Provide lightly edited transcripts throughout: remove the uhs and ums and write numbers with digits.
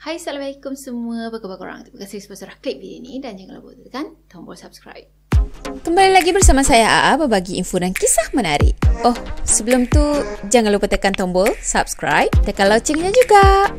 Hai, Assalamualaikum semua. Apa khabar korang? Terima kasih sponsor klik video ini dan jangan lupa tekan tombol subscribe. Kembali lagi bersama saya AA berbagi info dan kisah menarik. Oh, sebelum tu jangan lupa tekan tombol subscribe, tekan loncengnya juga.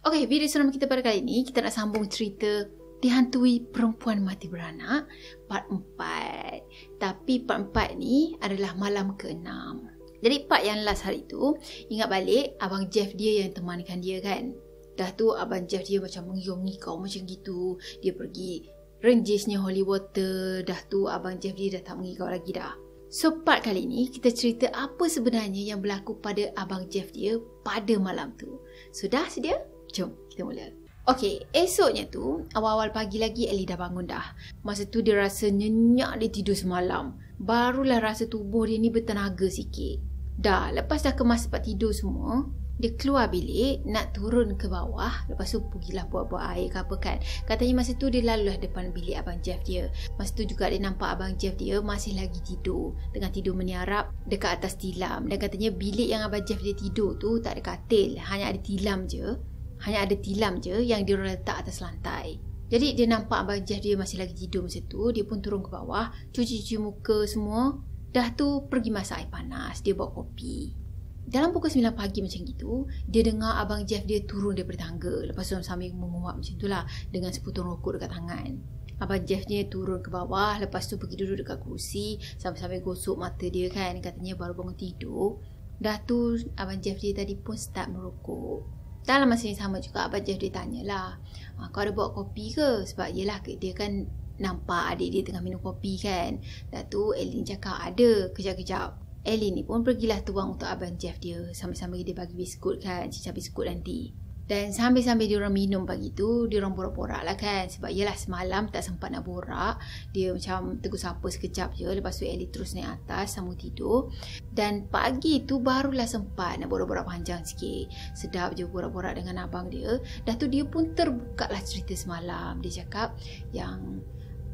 Okey, video seram kita pada kali ini kita nak sambung cerita Dihantui Perempuan Mati Beranak part 4. Tapi part 4 ni adalah malam ke-6. Jadi part yang last hari tu, ingat balik abang Jeff dia yang temankan dia kan. Dah tu abang Jeff dia macam mengigau-ngigau macam gitu. Dia pergi renjisnya holy water. Dah tu abang Jeff dia dah tak mengigau lagi dah. So part kali ni kita cerita apa sebenarnya yang berlaku pada abang Jeff dia pada malam tu. So dah sedia? Jom kita mula. Okey, esoknya tu awal-awal pagi lagi Ellie dah bangun dah. Masa tu dia rasa nyenyak dia tidur semalam. Barulah rasa tubuh dia ni bertenaga sikit. Dah, lepas dah kemas tempat tidur semua, dia keluar bilik nak turun ke bawah. Lepas tu pergilah buat-buat air ke apa kan. Katanya masa tu dia lalulah depan bilik abang Jeff dia. Masa tu juga dia nampak abang Jeff dia masih lagi tidur. Tengah tidur meniarap dekat atas tilam. Dan katanya bilik yang abang Jeff dia tidur tu tak ada katil. Hanya ada tilam je. Hanya ada tilam je yang dia letak atas lantai. Jadi dia nampak abang Jeff dia masih lagi tidur masa tu. Dia pun turun ke bawah, cuci-cuci muka semua. Dah tu pergi masak air panas. Dia bawa kopi. Dalam pukul 9 pagi macam gitu, dia dengar abang Jeff dia turun daripada tangga. Lepas tu sambil menguap macam tu lah, dengan sepotong rokok dekat tangan. Abang Jeff dia turun ke bawah. Lepas tu pergi duduk dekat kerusi sambil-sambil gosok mata dia kan. Katanya baru bangun tidur. Dah tu abang Jeff dia tadi pun start merokok. Dalam masa yang sama juga abang Jeff dia tanyalah, kau ada bawa kopi ke? Sebab yelah dia kan nampak adik dia tengah minum kopi kan. Dah tu Ellie cakap ada. Kejap-kejap Ellie ni pun pergilah tuang untuk abang Jeff dia. Sambil-sambil dia bagi biskut kan, cicah biskut nanti. Dan sambil-sambil diorang minum pagi tu, diorang borak-borak lah kan. Sebab yelah semalam tak sempat nak borak. Dia macam tegur sapa sekejap je. Lepas tu Ellie terus naik atas sambung tidur. Dan pagi tu barulah sempat nak borak-borak panjang sikit. Sedap je borak-borak dengan abang dia. Dah tu dia pun terbuka lah cerita semalam. Dia cakap yang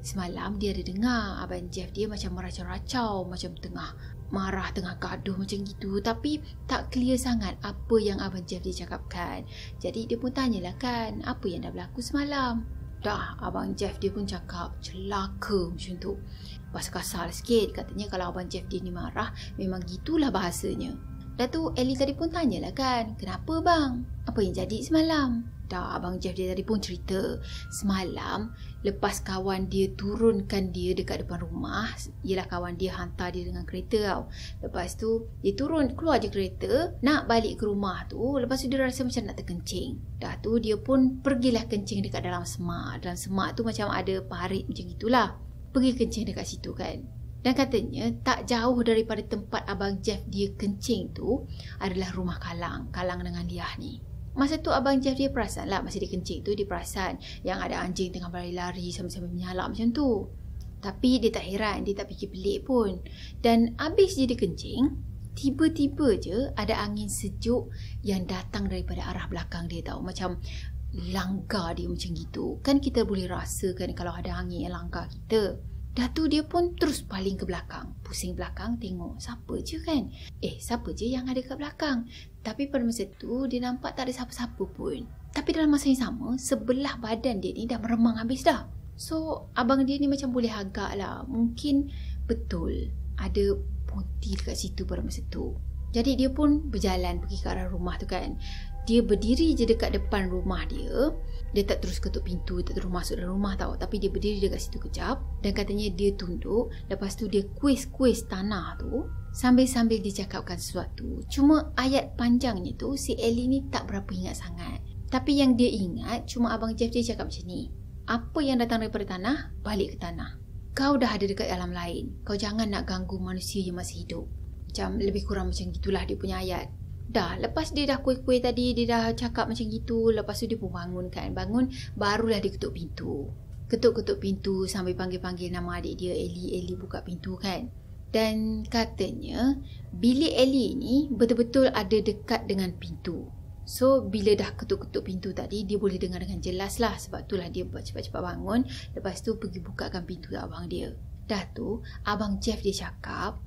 semalam dia ada dengar abang Jeff dia macam meracau-racau, macam tengah marah, tengah gaduh macam gitu. Tapi tak clear sangat apa yang abang Jeff dia cakapkan. Jadi dia pun tanyalah kan, apa yang dah berlaku semalam. Dah, abang Jeff dia pun cakap celaka macam tu. Bahasa kasar sikit. Katanya kalau abang Jeff dia ni marah, memang gitulah bahasanya. Dah tu Ellie tadi pun tanyalah kan, kenapa bang? Apa yang jadi semalam? Dah, abang Jeff dia tadi pun cerita semalam lepas kawan dia turunkan dia dekat depan rumah. Yelah kawan dia hantar dia dengan kereta tau. Lepas tu dia turun, keluar je kereta nak balik ke rumah tu. Lepas tu dia rasa macam nak terkencing. Dah tu dia pun pergilah kencing dekat dalam semak. Dalam semak tu macam ada parit macam gitulah. Pergi kencing dekat situ kan. Dan katanya tak jauh daripada tempat abang Jeff dia kencing tu adalah rumah Kalang. Kalang dengan Liah ni. Masa tu abang Jeff dia perasan lah, masa dia kencing tu dia perasan yang ada anjing tengah berlari-lari sambil-sambil menyalak macam tu. Tapi dia tak heran, dia tak fikir pelik pun. Dan habis je dia kencing, tiba-tiba je ada angin sejuk yang datang daripada arah belakang dia tau. Macam langgar dia macam gitu. Kan kita boleh rasakan kalau ada angin yang langgar kita. Dah tu dia pun terus paling ke belakang. Pusing belakang tengok siapa je kan. Siapa je yang ada kat belakang. Tapi pada masa tu dia nampak tak ada siapa-siapa pun. Tapi dalam masa yang sama, sebelah badan dia ni dah meremang habis dah. So abang dia ni macam boleh agak lah. Mungkin betul ada putih dekat situ pada masa tu. Jadi dia pun berjalan pergi ke arah rumah tu kan. Dia berdiri je dekat depan rumah dia. Dia tak terus ketuk pintu, tak terus masuk dalam rumah tau. Tapi dia berdiri dekat situ kejap. Dan katanya dia tunduk. Lepas tu dia kuis-kuis tanah tu. Sambil-sambil dia cakapkan sesuatu. Cuma ayat panjangnya tu si Ellie ni tak berapa ingat sangat. Tapi yang dia ingat cuma abang Jeff dia cakap macam ni. Apa yang datang daripada tanah, balik ke tanah. Kau dah ada dekat alam lain. Kau jangan nak ganggu manusia yang masih hidup. Macam lebih kurang macam gitulah dia punya ayat. Dah, lepas dia dah kuih-kuih tadi, dia dah cakap macam gitu. Lepas tu dia pun bangun kan. Bangun, barulah dia ketuk pintu. Ketuk-ketuk pintu sambil panggil-panggil nama adik dia, Ellie. Ellie buka pintu kan. Dan katanya, bilik Ellie ni betul-betul ada dekat dengan pintu. So, bila dah ketuk-ketuk pintu tadi, dia boleh dengar dengan jelas lah. Sebab itulah dia buat cepat-cepat bangun. Lepas tu pergi bukakan pintu abang dia. Dah tu, abang Jeff dia cakap,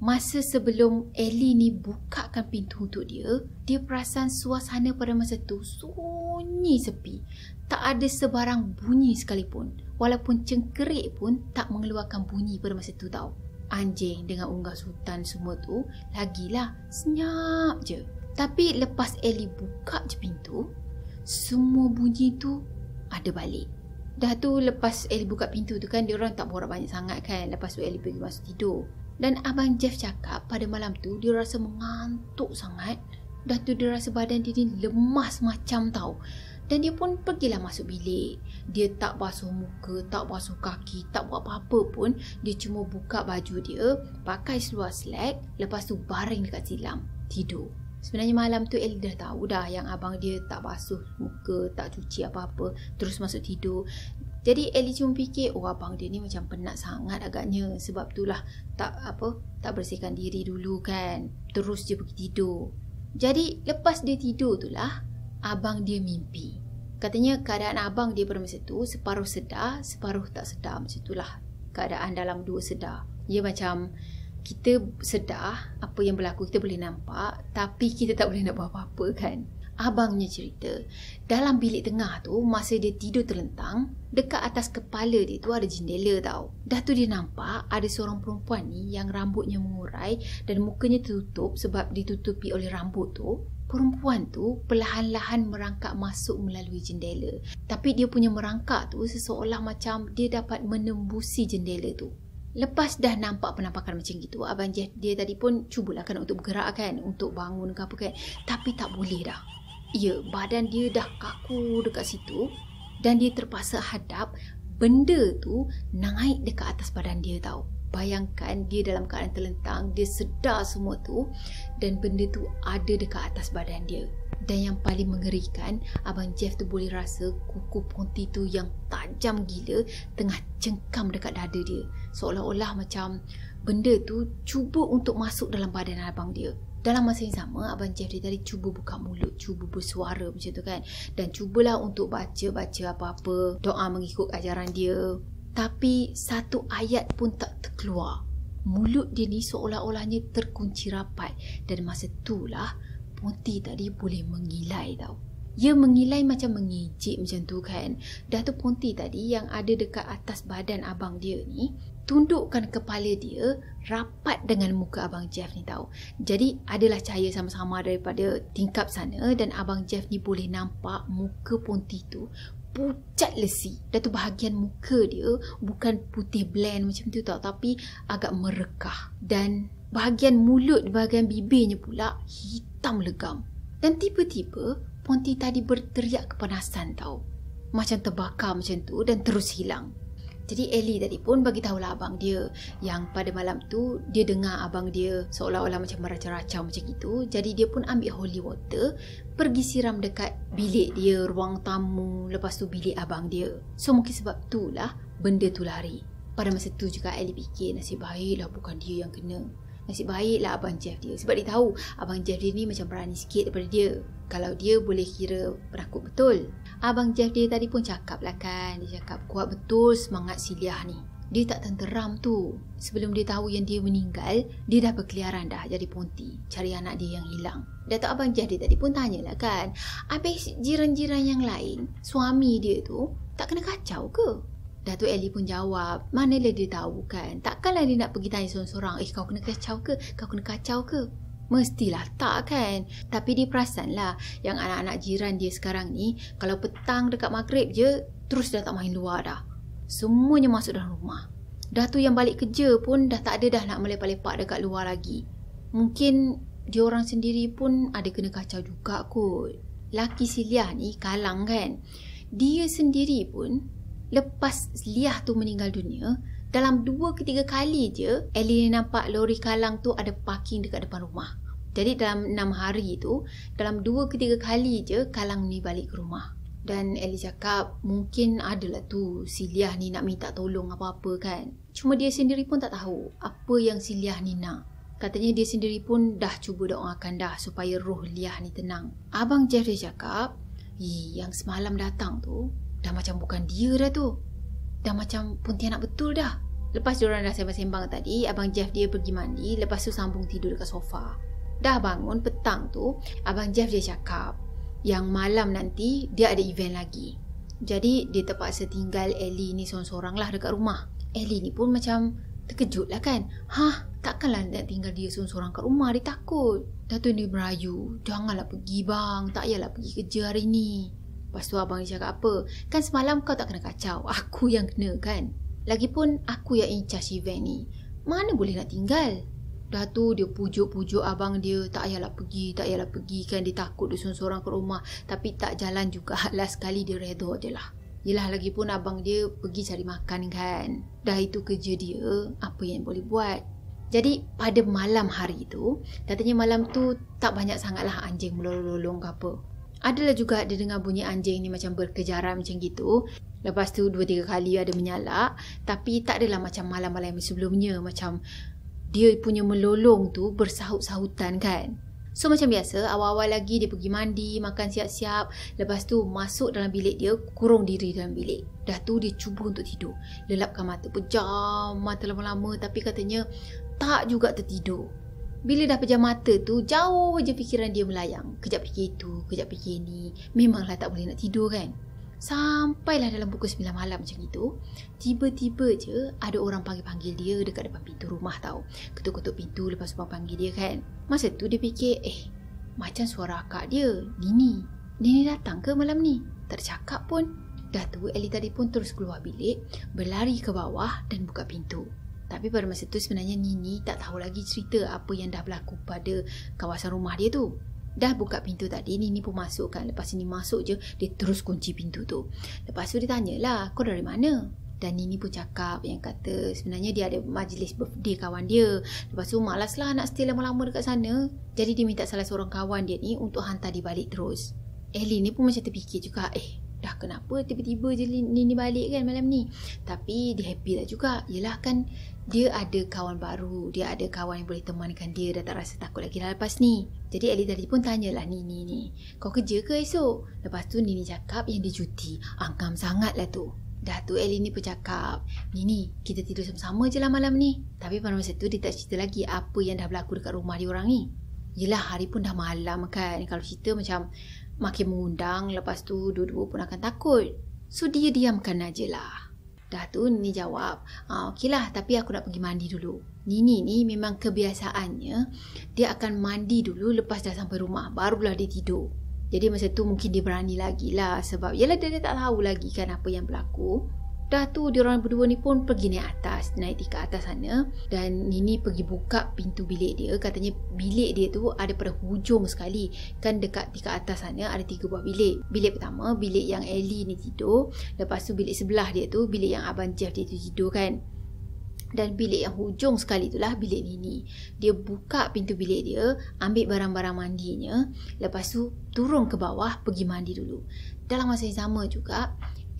masa sebelum Ellie ni bukakan pintu untuk dia, dia perasan suasana pada masa tu sunyi sepi. Tak ada sebarang bunyi sekalipun. Walaupun cengkerik pun tak mengeluarkan bunyi pada masa tu tau. Anjing dengan unggas hutan semua tu lagilah senyap je. Tapi lepas Ellie buka je pintu, semua bunyi tu ada balik. Dah tu lepas Ellie buka pintu tu kan, dia orang tak borak banyak sangat kan. Lepas tu Ellie pergi masuk tidur. Dan Abang Jeff cakap pada malam tu dia rasa mengantuk sangat. Dah tu dia rasa badan dia ni lemas macam tau. Dan dia pun pergilah masuk bilik. Dia tak basuh muka, tak basuh kaki, tak buat apa-apa pun. Dia cuma buka baju dia, pakai seluar slack, lepas tu baring dekat silam, tidur. Sebenarnya malam tu Ellie dah tahu dah yang abang dia tak basuh muka, tak cuci apa-apa, terus masuk tidur. Jadi Ellie cuma fikir, oh abang dia ni macam penat sangat agaknya, sebab itulah tak bersihkan diri dulu kan. Terus dia pergi tidur. Jadi lepas dia tidur tu lah, abang dia mimpi. Katanya keadaan abang dia pada masa tu separuh sedar, separuh tak sedar. Macam itulah keadaan dalam dua sedar. Dia macam kita sedar apa yang berlaku, kita boleh nampak, tapi kita tak boleh nak buat apa-apa kan. Abangnya cerita, dalam bilik tengah tu, masa dia tidur terlentang, dekat atas kepala dia tu ada jendela tau. Dah tu dia nampak ada seorang perempuan ni yang rambutnya mengurai dan mukanya tertutup sebab ditutupi oleh rambut tu. Perempuan tu perlahan-lahan merangkak masuk melalui jendela. Tapi dia punya merangkak tu seseolah macam dia dapat menembusi jendela tu. Lepas dah nampak penampakan macam gitu, Abang Jeff dia tadi pun cubalah kan untuk bergerak kan, untuk bangun ke apa kan. Tapi tak boleh dah. Ya, badan dia dah kaku dekat situ dan dia terpaksa hadap benda tu naik dekat atas badan dia tau. Bayangkan dia dalam keadaan terlentang, dia sedar semua tu dan benda tu ada dekat atas badan dia. Dan yang paling mengerikan, Abang Jeff tu boleh rasa kuku Ponti tu yang tajam gila tengah cengkam dekat dada dia. Seolah-olah macam benda tu cuba untuk masuk dalam badan abang dia. Dalam masa yang sama, Abang Jeff dia tadi cuba buka mulut, cuba bersuara macam tu kan. Dan cubalah untuk baca apa-apa, doa mengikut ajaran dia. Tapi satu ayat pun tak terkeluar. Mulut dia ni seolah-olahnya terkunci rapat. Dan masa itulah Ponti tadi boleh mengilai tau. Dia mengilai macam mengejek macam tu kan. Dah tu Ponti tadi yang ada dekat atas badan abang dia ni tundukkan kepala dia rapat dengan muka Abang Jeff ni tau. Jadi adalah cahaya sama-sama daripada tingkap sana dan Abang Jeff ni boleh nampak muka Ponti tu pucat lesi. Dan tu bahagian muka dia bukan putih blend macam tu tau, tapi agak merekah. Dan bahagian mulut, bahagian bibirnya pula hitam legam. Dan tiba-tiba Ponti tadi berteriak kepanasan tau. Macam terbakar macam tu dan terus hilang. Jadi Ellie tadi pun bagi tahulah abang dia yang pada malam tu dia dengar abang dia seolah-olah macam meracau-racau macam gitu. Jadi dia pun ambil holy water, pergi siram dekat bilik dia, ruang tamu, lepas tu bilik abang dia. So mungkin sebab tu lah benda tu lari. Pada masa tu juga Ellie fikir nasib baiklah bukan dia yang kena. Nasib baiklah Abang Jeff dia. Sebab dia tahu Abang Jeff dia ni macam berani sikit daripada dia. Kalau dia boleh kira penakut betul. Abang Jeff dia tadi pun cakap lah kan. Dia cakap kuat betul semangat si Liah ni. Dia tak tenteram tu. Sebelum dia tahu yang dia meninggal, dia dah berkeliaran dah jadi Ponti, cari anak dia yang hilang. Datuk Abang Jeff dia tadi pun tanyalah kan, habis jiran-jiran yang lain, suami dia tu tak kena kacau ke? Datuk Ellie pun jawab, manalah dia tahu kan. Takkanlah dia nak pergi tanya seorang-seorang, kau kena kacau ke? Kau kena kacau ke? Mestilah tak kan. Tapi dia perasan lah yang anak-anak jiran dia sekarang ni, kalau petang dekat maghrib je, terus dah tak main luar dah. Semuanya masuk dalam rumah. Dah tu yang balik kerja pun dah tak ada dah nak melepak-lepak dekat luar lagi. Mungkin dia orang sendiri pun ada kena kacau juga kot. Laki si Liah ni kalang kan. Dia sendiri pun lepas Liah tu meninggal dunia, dalam 2 ke 3 kali je Ellie nampak lori kalang tu ada parking dekat depan rumah. Jadi dalam 6 hari tu, dalam 2 ke 3 kali je kalang ni balik ke rumah. Dan Ellie cakap mungkin adalah tu si Liah ni nak minta tolong apa-apa kan. Cuma dia sendiri pun tak tahu apa yang si Liah ni nak. Katanya dia sendiri pun dah cuba doakan dah supaya roh Liah ni tenang. Abang Jeff dia cakap, yang semalam datang tu dah macam bukan dia dah tu. Dah macam Pontianak betul dah. Lepas diorang dah sembang-sembang tadi, Abang Jeff dia pergi mandi, lepas tu sambung tidur dekat sofa. Dah bangun petang tu, Abang Jeff dia cakap yang malam nanti dia ada event lagi. Jadi dia terpaksa tinggal Ellie ni seorang-seorang lah dekat rumah. Ellie ni pun macam terkejut lah kan. Takkanlah nak tinggal dia seorang-seorang kat rumah, dia takut. Dah tu dia merayu, janganlah pergi bang, tak payahlah pergi kerja hari ni. Lepas tu abang dia cakap apa, kan semalam kau tak kena kacau, aku yang kena kan. Lagipun aku yang in charge event ni, mana boleh nak tinggal. Dah tu dia pujuk-pujuk abang dia, tak payahlah pergi kan. Dia takut dia seorang-seorang kat rumah. Tapi tak jalan juga, last sekali dia redha je lah. Yelah, lagipun abang dia pergi cari makan kan. Dah itu kerja dia, apa yang boleh buat. Jadi pada malam hari tu, katanya malam tu tak banyak sangatlah anjing melolong-lolong ke apa. Adalah juga dia dengar bunyi anjing ni macam berkejaran macam gitu. Lepas tu 2-3 kali ada menyalak. Tapi tak adalah macam malam-malam sebelumnya. Macam dia punya melolong tu bersahut-sahutan kan. So macam biasa, awal-awal lagi dia pergi mandi, makan siap-siap. Lepas tu masuk dalam bilik dia, kurung diri dalam bilik. Dah tu dia cuba untuk tidur. Lelapkan mata, pejam mata lama-lama. Tapi katanya tak juga tertidur. Bila dah pejam mata tu, jauh je fikiran dia melayang. Kejap fikir itu, kejap fikir ni. Memanglah tak boleh nak tidur kan. Sampailah dalam pukul 9 malam macam itu, tiba-tiba je ada orang panggil-panggil dia dekat depan pintu rumah tau. Ketuk-ketuk pintu, lepas tu panggil dia kan. Masa tu dia fikir, macam suara akak dia, Nini. Nini datang ke malam ni? Tak ada cakap pun. Dah tu Ellie tadi pun terus keluar bilik, berlari ke bawah dan buka pintu. Tapi pada masa tu sebenarnya Nini tak tahu lagi cerita apa yang dah berlaku pada kawasan rumah dia tu. Dah buka pintu tadi, Nini pun masuk kan. Lepas Nini masuk je, dia terus kunci pintu tu. Lepas tu dia tanyalah, kau dari mana? Dan Nini pun cakap yang kata sebenarnya dia ada majlis birthday kawan dia. Lepas tu malaslah nak stay lama-lama dekat sana. Jadi dia minta salah seorang kawan dia ni untuk hantar dia balik terus. Ellie ni pun macam terfikir juga, dah kenapa tiba-tiba je Nini balik kan malam ni. Tapi dia happy lah juga. Yelah kan dia ada kawan baru, dia ada kawan yang boleh temankan dia, dah tak rasa takut lagi lah lepas ni. Jadi Ellie tadi pun tanyalah Nini ni, kau kerja ke esok? Lepas tu Nini cakap yang dia cuti. Angkam sangat lah tu. Dah tu Ellie ni pun cakap, Nini kita tidur sama-sama je lah malam ni. Tapi pada masa tu dia tak cerita lagi apa yang dah berlaku dekat rumah dia orang ni. Yelah hari pun dah malam kan, kalau cerita macam makin mengundang. Lepas tu dua-dua pun akan takut. So dia diamkan aje lah. Dah tu Nini jawab, okeylah tapi aku nak pergi mandi dulu. Nini ni memang kebiasaannya dia akan mandi dulu lepas dah sampai rumah, barulah dia tidur. Jadi masa tu mungkin dia berani lagi lah. Sebab yelah dia tak tahu lagi kan apa yang berlaku. Dah tu diorang berdua ni pun pergi naik atas, naik ke atas sana. Dan Nini pergi buka pintu bilik dia. Katanya bilik dia tu ada pada hujung sekali. Kan dekat tingkat atas sana ada 3 buah bilik. Bilik pertama, bilik yang Ellie ni tidur. Lepas tu bilik sebelah dia tu, bilik yang Abang Jeff dia tu tidur kan. Dan bilik yang hujung sekali itulah bilik Nini. Dia buka pintu bilik dia, ambil barang-barang mandinya. Lepas tu turun ke bawah, pergi mandi dulu. Dalam masa yang sama juga,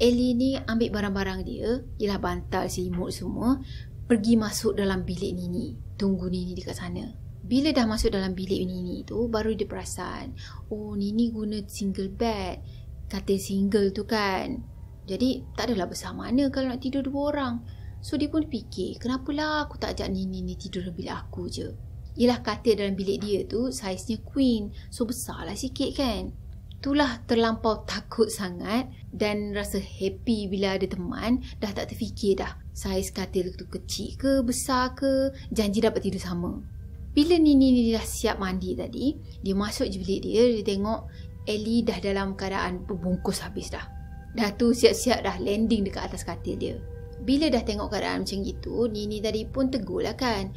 Ellie ni ambil barang-barang dia, ialah bantal, selimut semua, pergi masuk dalam bilik Nini. Tunggu Nini dekat sana. Bila dah masuk dalam bilik Nini tu, baru dia perasan, Nini guna single bed, katil single tu kan. Jadi tak adalah besar mana kalau nak tidur 2 orang. So dia pun fikir, kenapalah aku tak ajak Nini ni tidur dalam bilik aku je. Ialah katil dalam bilik dia tu saiznya queen, so besar lah sikit kan. Itulah terlampau takut sangat dan rasa happy bila ada teman. Dah tak terfikir dah saiz katil tu kecil ke besar ke, janji dapat tidur sama. Bila Nini ni dah siap mandi tadi, dia masuk je bilik dia. Dia tengok Ellie dah dalam keadaan berbungkus habis dah. Dah tu siap-siap dah landing dekat atas katil dia. Bila dah tengok keadaan macam gitu, Nini tadi pun tegur lah kan,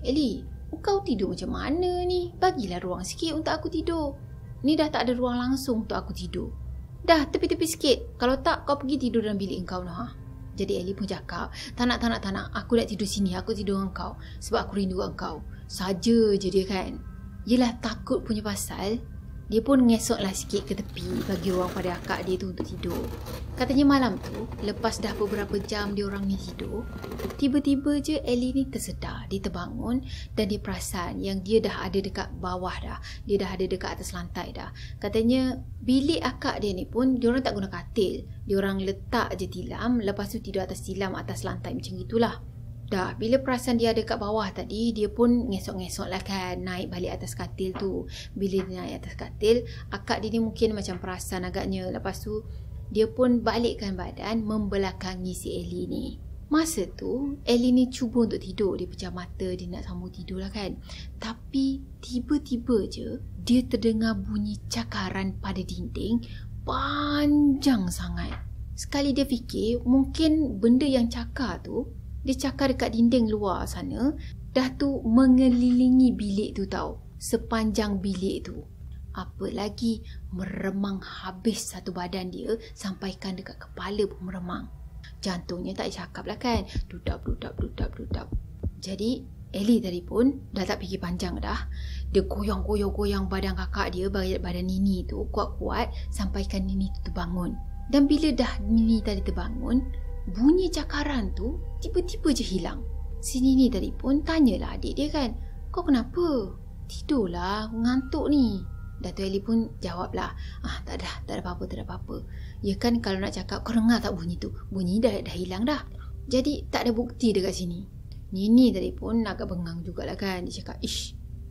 Ellie, kau tidur macam mana ni? Bagilah ruang sikit untuk aku tidur. Ni dah tak ada ruang langsung untuk aku tidur. Dah tepi-tepi sikit. Kalau tak kau pergi tidur dalam bilik engkau noh. Jadi Ellie pun cakap, tak nak. Aku nak tidur sini. Aku tidur dengan kau. Sebab aku rindu engkau. Saja je dia kan. Yelah takut punya pasal. Dia pun ngesoklah sikit ke tepi, bagi ruang pada akak dia tu untuk tidur. Katanya malam tu, lepas dah beberapa jam dia orang ni tidur, tiba-tiba je Ellie ni tersedar. Dia terbangun dan dia perasan yang dia dah ada dekat bawah dah. Dia dah ada dekat atas lantai dah. Katanya bilik akak dia ni pun diorang tak guna katil. Diorang letak je tilam, lepas tu tidur atas tilam atas lantai macam itulah. Dah, bila perasan dia ada kat bawah tadi, dia pun ngesok-ngesok lah kan, naik balik atas katil tu. Bila dia naik atas katil, akak dia ni mungkin macam perasan agaknya. Lepas tu, dia pun balikkan badan membelakangi si Ellie ni. Masa tu, Ellie ni cuba untuk tidur. Dia pejam mata, dia nak sambung tidur lah kan. Tapi, tiba-tiba je, dia terdengar bunyi cakaran pada dinding panjang sangat. Sekali dia fikir, mungkin benda yang cakar tu, dia cakar dekat dinding luar sana, dah tu mengelilingi bilik tu tau. Sepanjang bilik tu. Apa lagi, meremang habis satu badan dia, sampaikan dekat kepala pun meremang. Jantungnya tak cakap lah kan. Dudap. Jadi, Ellie tadi pun dah tak fikir panjang dah. Dia goyang badan kakak dia, badan Nini tu kuat-kuat sampaikan Nini tu terbangun. Dan bila dah Nini tadi terbangun, bunyi cakaran tu tiba-tiba je hilang. Si Nini tadi pun tanyalah adik dia kan, kau kenapa? Tidurlah, ngantuk ni. Dato' Ellie pun jawablah, tak ada apa-apa. Ya kan kalau nak cakap, kau dengar tak bunyi tu? Bunyi dah hilang dah. Jadi tak ada bukti dekat sini. Nini tadi pun agak bengang jugalah kan. Dia cakap,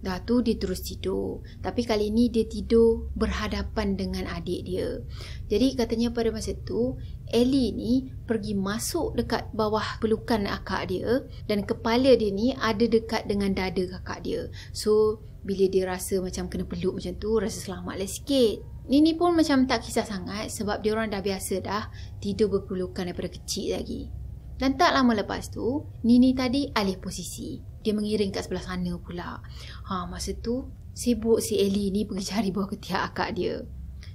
dah tu dia terus tidur. Tapi kali ni dia tidur berhadapan dengan adik dia. Jadi katanya pada masa tu, Ellie ni pergi masuk dekat bawah pelukan akak dia. Dan kepala dia ni ada dekat dengan dada kakak dia. So, bila dia rasa macam kena peluk macam tu, rasa selamat lah sikit. Nini pun macam tak kisah sangat sebab dia orang dah biasa dah tidur berpelukan daripada kecil lagi. Dan tak lama lepas tu, Nini tadi alih posisi. Dia mengiring kat sebelah sana pula. Masa tu, sibuk si Ellie ni pergi cari bawah ketiak akak dia.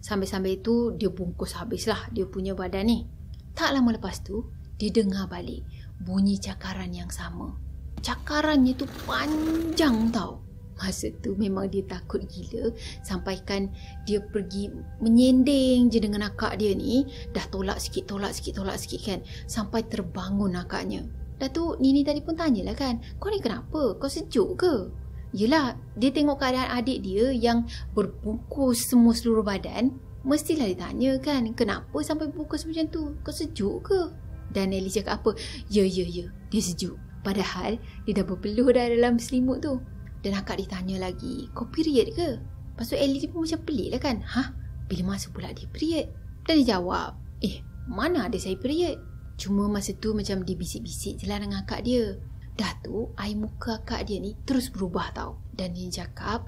Sambil-sambil tu, dia bungkus habislah dia punya badan ni. Tak lama lepas tu, dia dengar balik bunyi cakaran yang sama. Cakarannya tu panjang tau. Masa tu memang dia takut gila. Sampaikan dia pergi menyending je dengan akak dia ni. Dah tolak sikit kan. Sampai terbangun akaknya. Dah tu Nini tadi pun tanyalah kan, kau ni kenapa? Kau sejuk ke? Yelah, dia tengok keadaan adik dia yang berbungkus semua seluruh badan. Mestilah dia tanya kan, kenapa sampai bungkus macam tu? Kau sejuk ke? Dan Ellie cakap apa? Ya, dia sejuk. Padahal dia dah berpeluh dah dalam selimut tu. Dan akak ditanya lagi, kau period ke? Lepas tu Ellie pun macam pelik lah kan. Bila masa pula dia period? Dan dia jawab, mana ada saya period? Cuma masa tu macam dia bisik-bisik je lah dengan akak dia. Dah tu air muka akak dia ni terus berubah tau. Dan dia cakap,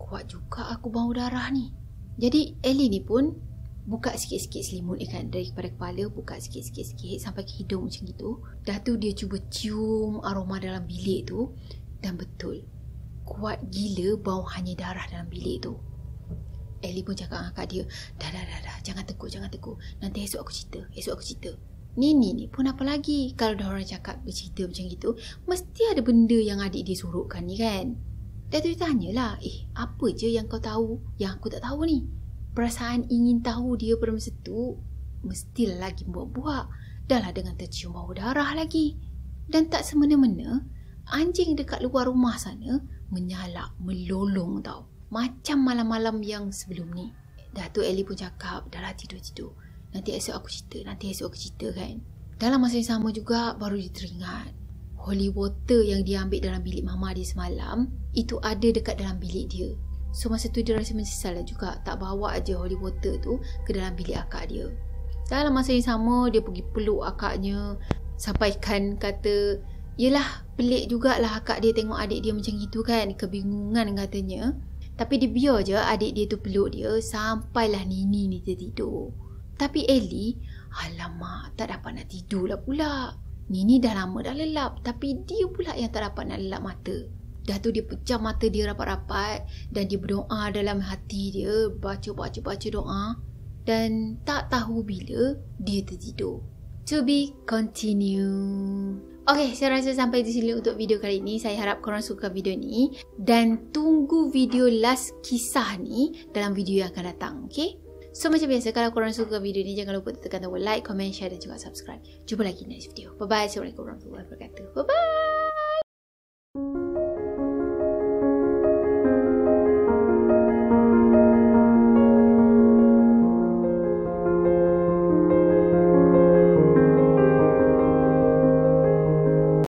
kuat juga aku bau darah ni. Jadi Ellie ni pun buka sikit-sikit selimut ni kan. Daripada kepala buka sikit-sikit sampai ke hidung macam gitu. Dah tu dia cuba cium aroma dalam bilik tu. Dan betul, kuat gila bau hanya darah dalam bilik tu. Ellie pun cakap dengan akak dia, dah, jangan tekuk. Nanti esok aku cerita. Nini ni pun apa lagi, kalau dah orang cakap bercerita macam gitu, mesti ada benda yang adik dia suruhkan ni kan. Dah tu dia tanyalah, apa je yang kau tahu yang aku tak tahu ni? Perasaan ingin tahu dia pada masa tu mestilah lagi buak-buak. Dah lah dengan tercium bau darah lagi. Dan tak semena-mena, anjing dekat luar rumah sana menyalak, melolong tau. Macam malam-malam yang sebelum ni. Dah tu Ellie pun cakap, dah lah tidur. Nanti esok aku cerita kan. Dalam masa yang sama juga baru dia teringat. Holy water yang dia ambil dalam bilik mama dia semalam, itu ada dekat dalam bilik dia. So masa tu dia rasa menyesal lah juga. Tak bawa aja holy water tu ke dalam bilik akak dia. Dalam masa yang sama dia pergi peluk akaknya. Sampaikan kata, yelah pelik jugalah akak dia tengok adik dia macam gitu kan. Kebingungan katanya. Tapi dia biar je adik dia tu peluk dia sampailah Nini ni tertidur. Tapi Ellie, alamak, tak dapat nak tidur lah pula. Nini dah lama dah lelap, tapi dia pula yang tak dapat nak lelap mata. Dah tu dia pejam mata dia rapat-rapat dan dia berdoa dalam hati dia, baca doa. Dan tak tahu bila dia tertidur. To be continue. Okay, saya rasa sampai di sini untuk video kali ini. Saya harap korang suka video ni. Dan tunggu video last kisah ni dalam video yang akan datang, okay? So macam biasa, kalau korang suka video ni, jangan lupa tekan tombol like, comment, share dan juga subscribe. Jumpa lagi next video. Bye-bye. Assalamualaikum warahmatullahi wabarakatuh. Bye-bye.